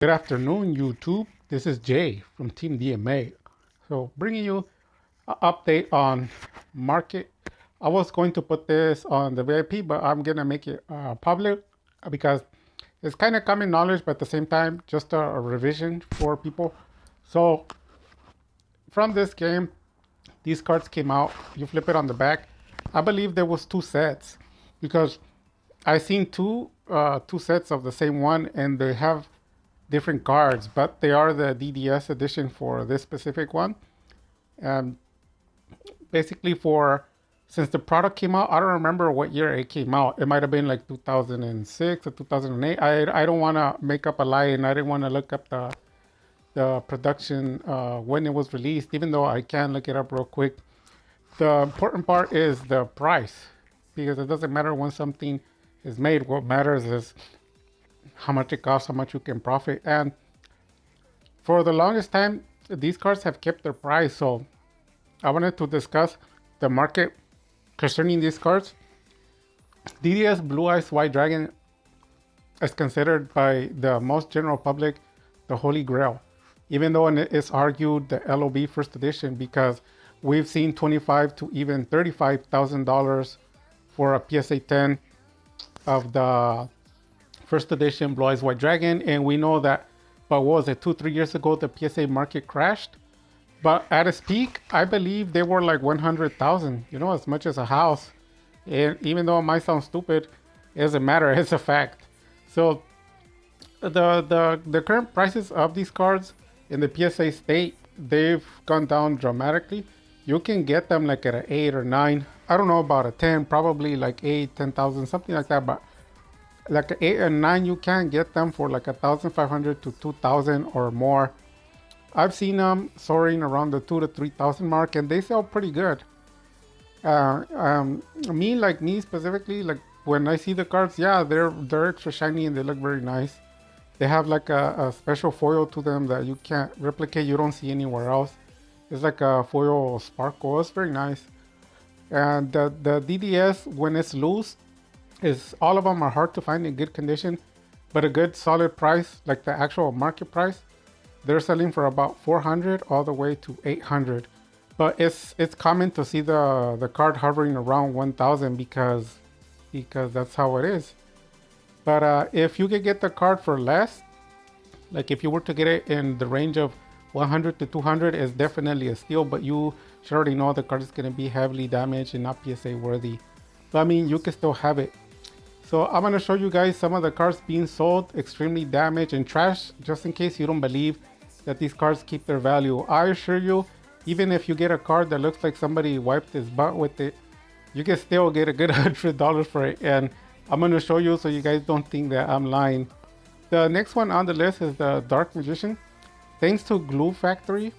Good afternoon, YouTube. This is Jay from Team DMA. So, bringing you an update on market. I was going to put this on the VIP, but I'm gonna make it public because it's kind of common knowledge, but at the same time, just a revision for people. So, from this game, these cards came out. You flip it on the back. I believe there was two sets because I seen two sets of the same one, and they have different cards, but they are the DDS edition for this specific one. And basically, for since the product came out, I don't remember what year it came out. It might have been like 2006 or 2008. I don't want to make up a lie, and I didn't want to look up the production when it was released, even though I can look it up real quick. The important part is the price because it doesn't matter when something is made. What matters is how much it costs, how much you can profit. And for the longest time, these cards have kept their price. So I wanted to discuss the market concerning these cards. DDS Blue Eyes White Dragon is considered by the most general public the Holy Grail, even though it's argued the LOB first edition because we've seen 25 to even $35,000 for a PSA 10 of the first edition Blue Eyes White Dragon, and we know that, but what was it, 2-3 years ago, the PSA market crashed. But at its peak, I believe they were like 100,000, as much as a house. And even though it might sound stupid, it doesn't matter, it's a fact. So the current prices of these cards in the PSA state, they've gone down dramatically. You can get them like at an 8 or 9. I don't know about a 10, probably like 8, 10,000, something like that. But like an 8 and 9, you can get them for like 1,500 to 2,000 or more. I've seen them soaring around the 2 to 3,000 mark, and they sell pretty good. Me specifically, like when I see the cards, yeah, they're extra shiny and they look very nice. They have like a special foil to them that you can't replicate. You don't see anywhere else. It's like a foil sparkle. It's very nice. And the DDS, when it's loose, is all of them are hard to find in good condition, but a good solid price, like the actual market price, they're selling for about 400 all the way to 800. But it's common to see the card hovering around 1,000 because that's how it is. But if you could get the card for less, like if you were to get it in the range of 100 to 200, is definitely a steal. But you should already know the card is going to be heavily damaged and not PSA worthy. But I mean, you can still have it. So I'm going to show you guys some of the cards being sold extremely damaged and trash, just in case you don't believe that these cards keep their value. I assure you, even if you get a card that looks like somebody wiped his butt with it, you can still get a good $100 for it. And I'm going to show you so you guys don't think that I'm lying. The next one on the list is the Dark Magician. Thanks to Glue Factory,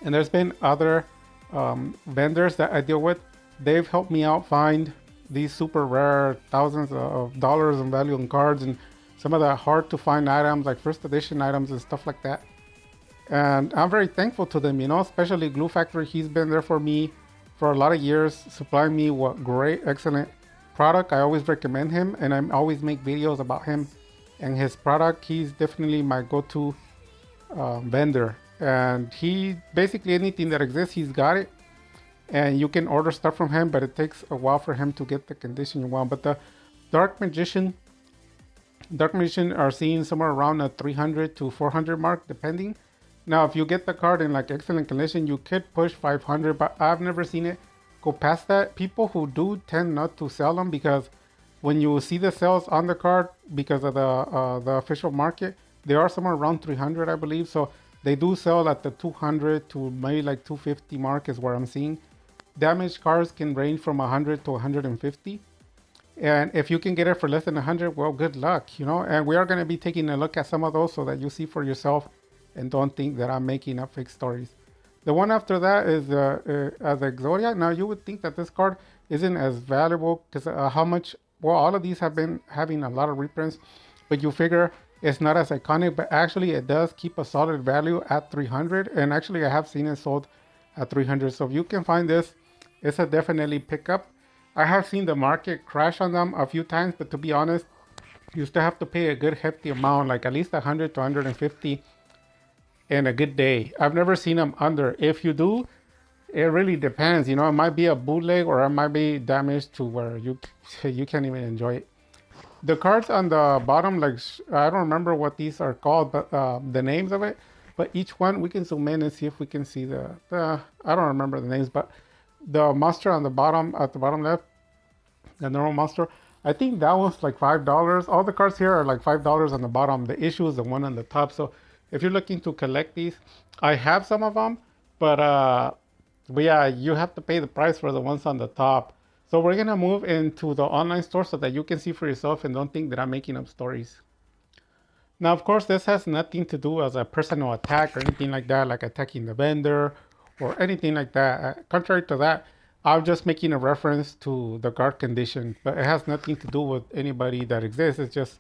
and there's been other vendors that I deal with, they've helped me out find these super rare thousands of dollars in value in cards and some of the hard to find items like first edition items and stuff like that. And I'm very thankful to them, especially Glue Factory. He's been there for me for a lot of years, supplying me with great, excellent product. I always recommend him, and I always make videos about him and his product. He's definitely my go-to vendor, and he basically anything that exists, he's got it. And you can order stuff from him, but it takes a while for him to get the condition you want. But the Dark Magician, Dark Magician are seeing somewhere around a 300 to 400 mark, depending. Now, if you get the card in like excellent condition, you could push 500, but I've never seen it go past that. People who do tend not to sell them because when you see the sales on the card, because of the official market, they are somewhere around 300, I believe. So they do sell at the 200 to maybe like 250 mark is where I'm seeing. Damaged cards can range from 100 to 150. And if you can get it for less than 100, well, good luck. And we are going to be taking a look at some of those so that you see for yourself and don't think that I'm making up fake stories. The one after that is the Exodia. Now, you would think that this card isn't as valuable because all of these have been having a lot of reprints, but you figure it's not as iconic, but actually it does keep a solid value at 300. And actually, I have seen it sold at 300. So if you can find this, it's a definitely pickup. I have seen the market crash on them a few times, but to be honest, you still have to pay a good hefty amount, like at least 100 to 150 in a good day. I've never seen them under. If you do, it really depends. You know, it might be a bootleg or it might be damaged to where you can't even enjoy it. The cards on the bottom, like I don't remember what these are called, but the names of it. But each one, we can zoom in and see if we can see the I don't remember the names, but the monster on the bottom, at the bottom left, the normal monster. I think that one's like $5. All the cards here are like $5 on the bottom. The issue is the one on the top. So if you're looking to collect these, I have some of them, but yeah, you have to pay the price for the ones on the top. So we're gonna move into the online store so that you can see for yourself and don't think that I'm making up stories. Now, of course, this has nothing to do as a personal attack or anything like that, like attacking the vendor or anything like that. Contrary to that, I'm just making a reference to the guard condition, but it has nothing to do with anybody that exists. It's just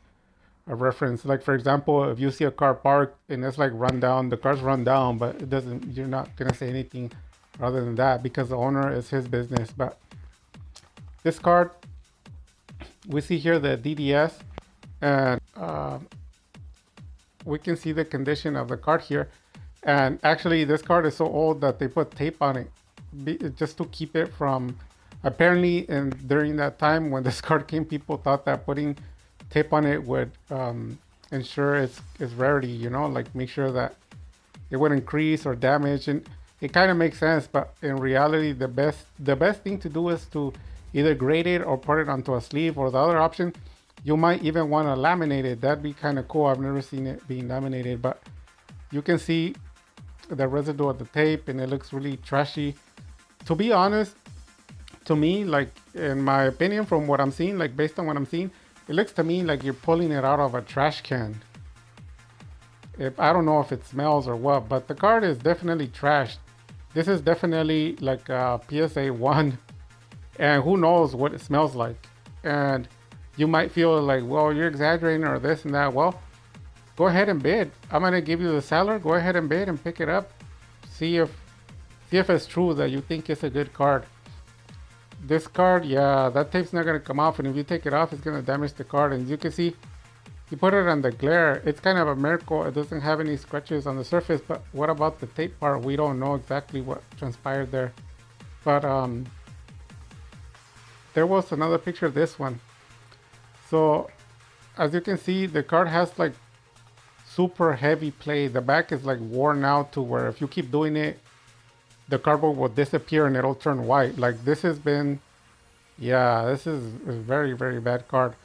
a reference. Like for example, if you see a car parked and it's like run down, the car's run down, but it doesn't. You're not gonna say anything other than that because the owner is his business. But this card, we see here the DDS, and we can see the condition of the card here. And actually, this card is so old that they put tape on it just to keep it from. Apparently, and during that time when this card came, people thought that putting tape on it would ensure its rarity. You know, like make sure that it would increase or damage, and it kind of makes sense. But in reality, the best thing to do is to either grade it or put it onto a sleeve, or the other option, you might even want to laminate it. That'd be kind of cool. I've never seen it being laminated, but you can see the residue of the tape and it looks really trashy. To be honest, to me, like in my opinion, from what I'm seeing, like based on what I'm seeing, it looks to me like you're pulling it out of a trash can. If I don't know if it smells or what, but the card is definitely trashed. This is definitely like a PSA 1, and who knows what it smells like. And you might feel like, well, you're exaggerating or this and that. Well, go ahead and bid. I'm gonna give you the seller. Go ahead and bid and pick it up. See if it's true that you think it's a good card. This card, yeah, that tape's not gonna come off, and if you take it off, it's gonna damage the card. And you can see, you put it on the glare. It's kind of a miracle. It doesn't have any scratches on the surface. But what about the tape part? We don't know exactly what transpired there. But there was another picture of this one. So as you can see, the card has like super heavy play. The back is like worn out to where if you keep doing it, the cardboard will disappear and it'll turn white. Like this has been, yeah, this is a very, very bad card.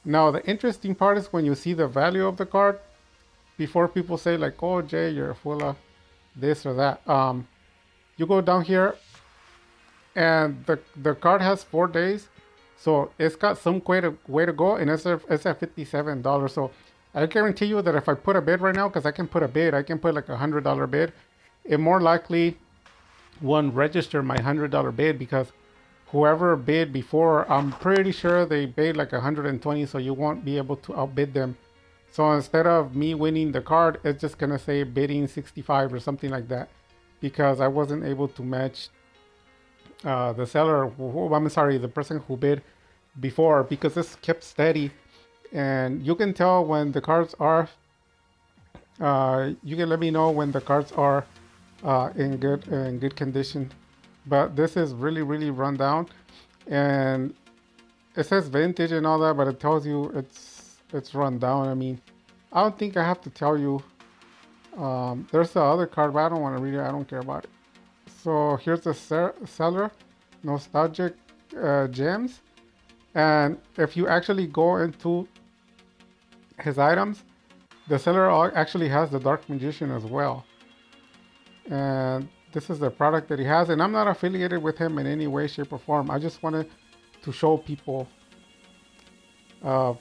Now, the interesting part is when you see the value of the card, before people say like, oh, Jay, you're full of this or that. You go down here and the card has 4 days. So it's got some way to go, and it's at $57. So I guarantee you that if I put a bid right now, because I can put a bid, I can put like $100 bid, it more likely won't register my $100 bid because whoever bid before, I'm pretty sure they bid like 120, so you won't be able to outbid them. So instead of me winning the card, it's just gonna say bidding 65 or something like that, because I wasn't able to match the seller. I'm sorry, the person who bid before, because this kept steady, and you can tell when the cards are. You can let me know when the cards are in good condition, but this is really run down, and it says vintage and all that, but it tells you it's run down. I mean, I don't think I have to tell you. There's the other card, but I don't want to read it. I don't care about it. So here's the seller, Nostalgic Gems, and if you actually go into his items, the seller actually has the Dark Magician as well. And this is the product that he has, and I'm not affiliated with him in any way, shape, or form. I just wanted to show people the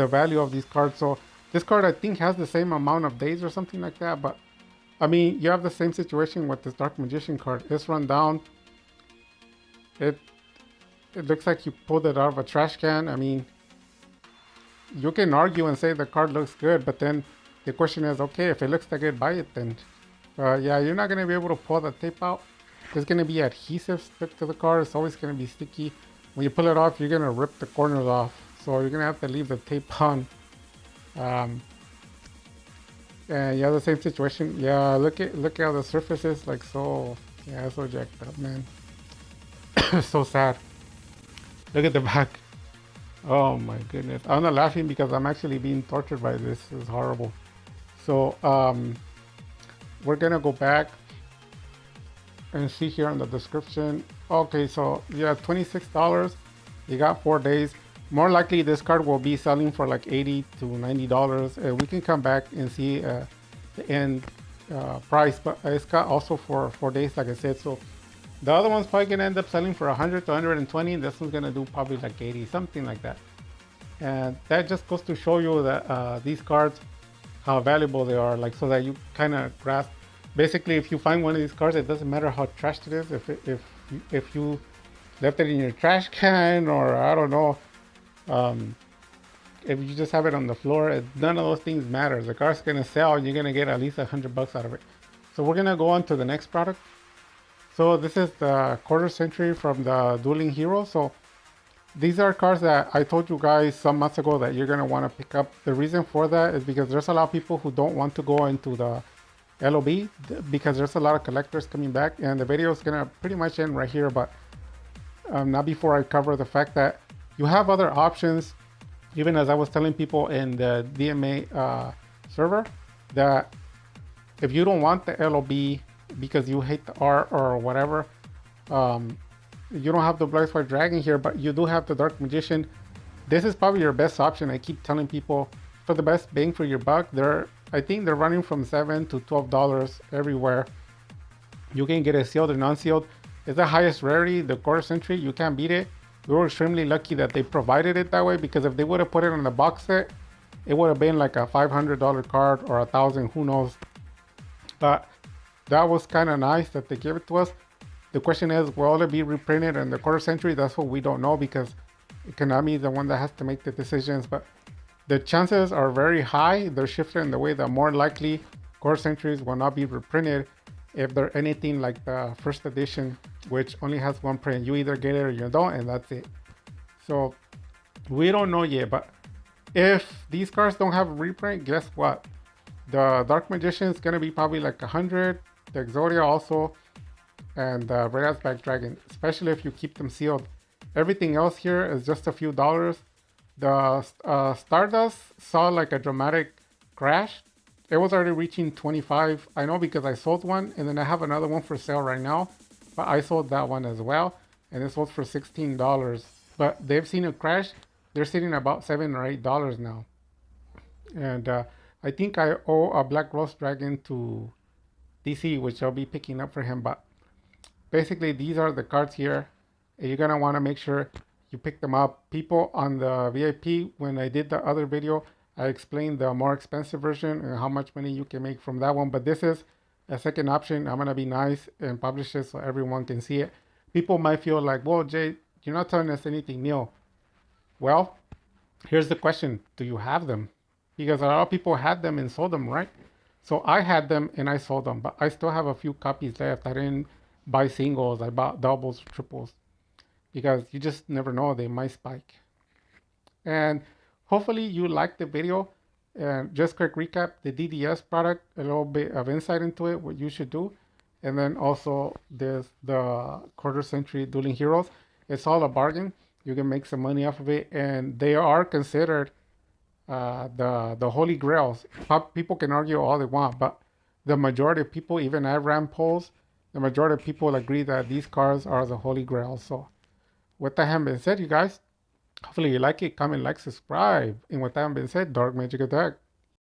value of these cards. So this card, I think, has the same amount of days or something like that. But I mean, you have the same situation with this Dark Magician card. It's run down. It looks like you pulled it out of a trash can. I mean, you can argue and say the card looks good, but then the question is, okay, if it looks that good, buy it then. Yeah, you're not going to be able to pull the tape out. There's going to be adhesive stuck to the card. It's always going to be sticky. When you pull it off, you're going to rip the corners off. so you're gonna have to leave the tape on. Um, and yeah, the same situation. Yeah, look at how the surface is like so. Yeah, so jacked up, man. So sad. Look at the back. Oh my goodness. I'm not laughing because I'm actually being tortured by this. It's horrible. So we're gonna go back and see here in the description. Okay, so yeah, $26. You got 4 days. More likely this card will be selling for like $80 to $90. We can come back and see the end price, but it's got also for 4 days, like I said. So the other one's probably gonna end up selling for 100 to 120. This one's gonna do probably like 80, something like that. And that just goes to show you that these cards, how valuable they are, like so that you kind of grasp. Basically, if you find one of these cards, it doesn't matter how trashed it is. If you left it in your trash can, or I don't know, um, if you just have it on the floor, none of those things matter. The card's gonna sell, and you're gonna get at least $100 out of it. So we're gonna go on to the next product. So this is the quarter century from the Dueling Hero. So these are cards that I told you guys some months ago that you're gonna want to pick up. The reason for that is because there's a lot of people who don't want to go into the LOB because there's a lot of collectors coming back, and the video is gonna pretty much end right here. But not before I cover the fact that you have other options. Even as I was telling people in the DMA server, that if you don't want the LOB because you hate the art or whatever, you don't have the Black White Dragon here, but you do have the Dark Magician. This is probably your best option. I keep telling people for the best bang for your buck. I think they're running from $7 to $12 everywhere. You can get it sealed or non-sealed. It's the highest rarity, the quarter century. You can't beat it. We were extremely lucky that they provided it that way, because if they would have put it on the box set, it would have been like a $500 card or $1,000, who knows. But that was kind of nice that they gave it to us. The question is, will it be reprinted in the quarter century? That's what we don't know, because Konami is the one that has to make the decisions. But the chances are very high. They're shifted in the way that more likely quarter centuries will not be reprinted if they're anything like the first edition, which only has one print. You either get it or you don't, and that's it. So we don't know yet. But if these cards don't have a reprint, guess what? The Dark Magician is going to be probably like 100. The Exodia also, and the Red Ass Black Dragon, especially if you keep them sealed. Everything else here is just a few dollars. The Stardust saw like a dramatic crash. It was already reaching 25. I know because I sold one, and then I have another one for sale right now. But I sold that one as well, and this was for $16. But they've seen a crash. They're sitting about $7 or $8 now. And I think I owe a Black Rose Dragon to DC, which I'll be picking up for him. But basically, these are the cards here. You're gonna want to make sure you pick them up. People on the VIP, when I did the other video, I explained the more expensive version and how much money you can make from that one. But this is a second option. I'm gonna be nice and publish it so everyone can see it. People might feel like, well, Jay, you're not telling us anything new. Well, here's the question: do you have them? Because a lot of people had them and sold them, right? So I had them and I sold them, but I still have a few copies left. I didn't buy singles. I bought doubles, triples, because you just never know, they might spike. And hopefully you liked the video. And just quick recap, the DDS product, a little bit of insight into it, what you should do. And then also there's the quarter century Dueling Heroes. It's all a bargain. You can make some money off of it, and they are considered the holy grails. People can argue all they want, but the majority of people, even I ran polls, the majority of people agree that these cards are the holy grail. So with that having been said, you guys, hopefully you like it. Comment, like, subscribe. And with that being said, Dark Magic Attack.